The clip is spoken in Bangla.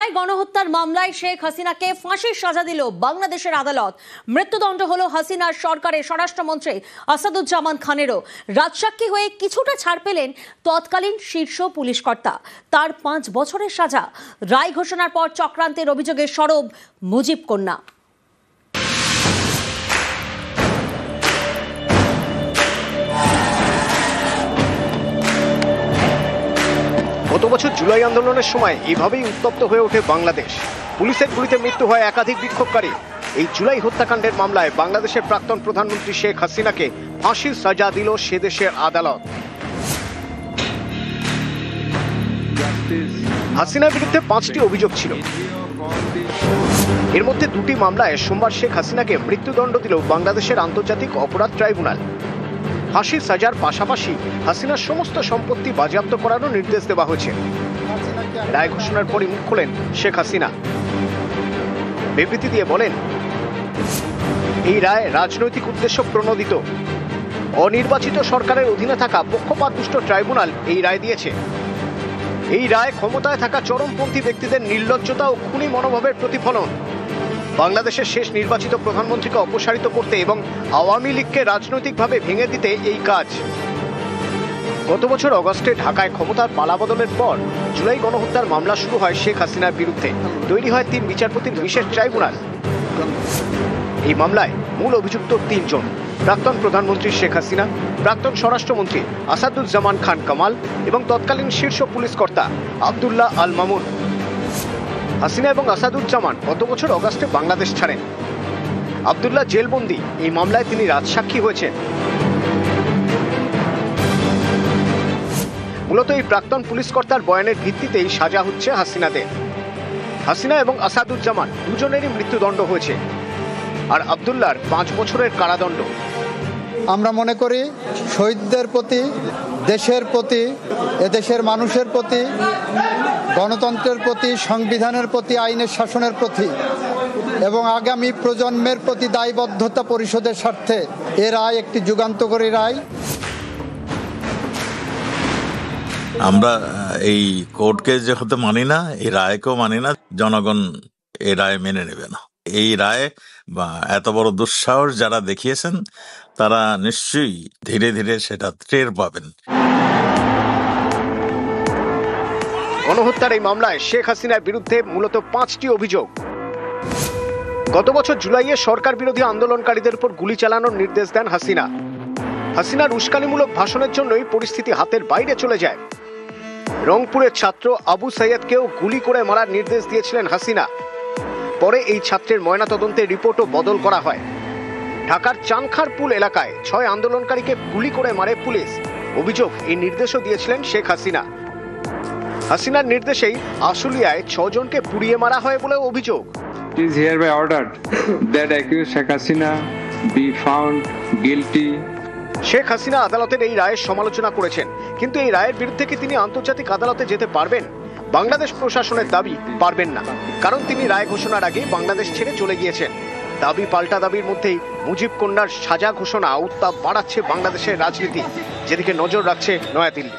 গণহত্যার মামলায় শেখ হাসিনাকে ফাঁসির সাজা দিল বাংলাদেশের আদালত। মৃত্যুদণ্ড হলো হাসিনার সরকারের স্বরাষ্ট্রমন্ত্রী আসাদুজ্জামান খানেরও। রাজসাক্ষী হয়ে কিছুটা ছাড় পেলেন তৎকালীন শীর্ষ পুলিশ কর্তা। তার 5 বছরের সাজা। রায় ঘোষণার পর চক্রান্তের অভিযোগে সরব মুজিব কন্যা। গত বছর জুলাই আন্দোলনের সময় এভাবেই উত্তপ্ত হয়ে ওঠে বাংলাদেশ। পুলিশের গুলিতে মৃত্যু হয় একাধিক বিক্ষোভকারী। এই জুলাই হত্যাকাণ্ডের মামলায় বাংলাদেশের প্রাক্তন প্রধানমন্ত্রী শেখ হাসিনাকে ফাঁসির সাজা দিল সে দেশের আদালত। হাসিনার বিরুদ্ধে 5টি অভিযোগ ছিল। এর মধ্যে 2টি মামলায় সোমবার শেখ হাসিনাকে মৃত্যুদণ্ড দিল বাংলাদেশের আন্তর্জাতিক অপরাধ ট্রাইব্যুনাল। ফাঁসির সাজার পাশাপাশি হাসিনার সমস্ত সম্পত্তি বাজেয়াপ্ত করারও নির্দেশ দেওয়া হয়েছে। রায় ঘোষণার পরই মুখ খোলেন শেখ হাসিনা। বিবৃতি দিয়ে বলেন, এই রায় রাজনৈতিক উদ্দেশ্য প্রণোদিত। অনির্বাচিত সরকারের অধীনে থাকা পক্ষপাতদুষ্ট ট্রাইব্যুনাল এই রায় দিয়েছে। এই রায় ক্ষমতায় থাকা চরমপন্থী ব্যক্তিদের নির্লজ্জতা ও খুনি মনোভাবের প্রতিফলন। বাংলাদেশের শেষ নির্বাচিত প্রধানমন্ত্রীকে অপসারিত করতে এবং আওয়ামী লীগকে রাজনৈতিকভাবে ভেঙে দিতে এই কাজ। গত বছর অগস্টে ঢাকায় ক্ষমতার পালাবদলের পর জুলাই গণহত্যার মামলা শুরু হয় শেখ হাসিনার বিরুদ্ধে। তৈরি হয় 3 বিচারপতির বিশেষ ট্রাইব্যুনাল। এই মামলায় মূল অভিযুক্ত 3 জন: প্রাক্তন প্রধানমন্ত্রী শেখ হাসিনা, প্রাক্তন স্বরাষ্ট্রমন্ত্রী আসাদুজ্জামান খান কামাল এবং তৎকালীন শীর্ষ পুলিশ কর্তা আব্দুল্লাহ আল মামুন। হাসিনা এবং আসাদুজ্জামান গত বছর অগস্টে বাংলাদেশ ছাড়েন। আব্দুল্লাহ জেলবন্দি। এই মামলায় তিনি রাজসাক্ষী হয়েছেন। মূলত এই প্রাক্তন পুলিশ কর্তার বয়ানের ভিত্তিতেই সাজা হচ্ছে হাসিনাদের। হাসিনা এবং আসাদুজ্জামান দুজনেরই মৃত্যুদণ্ড হয়েছে, আর আব্দুল্লাহর 5 বছরের কারাদণ্ড। আমরা মনে করি শহীদদের প্রতি, দেশের প্রতি, এদেশের মানুষের প্রতি, গণতন্ত্রের প্রতি, সংবিধানের প্রতি, আইনের শাসনের প্রতি এবং আগামী প্রজন্মের প্রতি দায়বদ্ধতা পরিশোধের স্বার্থে এ রায় একটি যুগান্তকারী রায়। আমরা এই কোর্টকে যেহেতু মানি না, এই রায়কেও মানি না, জনগণ এই রায় মেনে নেবে না। এই রায় বা এত বড় দুঃসাহস যারা দেখিয়েছেন তারা নিশ্চয়ই ধীরে ধীরে সেটা টের পাবেন। গণহত্যার এই মামলায় শেখ হাসিনার বিরুদ্ধে মূলত 5টি অভিযোগ। গত বছর জুলাইয়ে সরকার বিরোধী আন্দোলনকারীদের উপর গুলি চালানোর নির্দেশ দেন হাসিনা। হাসিনার উস্কানিমূলক ভাষণের জন্যই পরিস্থিতি হাতের বাইরে চলে যায়। রংপুরের ছাত্র আবু সাইয়েদকেও গুলি করে মারার নির্দেশ দিয়েছিলেন হাসিনা। পরে এই ছাত্রের ময়নাতদন্তের রিপোর্টও বদল করা হয়। ঢাকার চানখারপুল এলাকায় 6 আন্দোলনকারীকে গুলি করে মারে পুলিশ। অভিযোগ, এই নির্দেশও দিয়েছিলেন শেখ হাসিনা। হাসিনার নির্দেশেই আশুলিয়ায় 6 জনকে পুড়িয়ে মারা হয় বলে অভিযোগ। It is hereby ordered that accused Sheikh Hasina be found guilty. Sheikh Hasina আদালতের এই রায়ের সমালোচনা করেছেন, কিন্তু এই রায়ের বিরুদ্ধে কি তিনি আন্তর্জাতিক আদালতে যেতে পারবেন? বাংলাদেশ প্রশাসনের দাবি, পারবেন না, কারণ তিনি রায় ঘোষণার আগে বাংলাদেশ ছেড়ে চলে গিয়েছেন। দাবি পাল্টা দাবির মধ্যেই মুজিব কন্যার সাজা ঘোষণা উত্তাপ বাড়াচ্ছে বাংলাদেশের রাজনীতি, যেদিকে নজর রাখছে নয়াদিল্লি।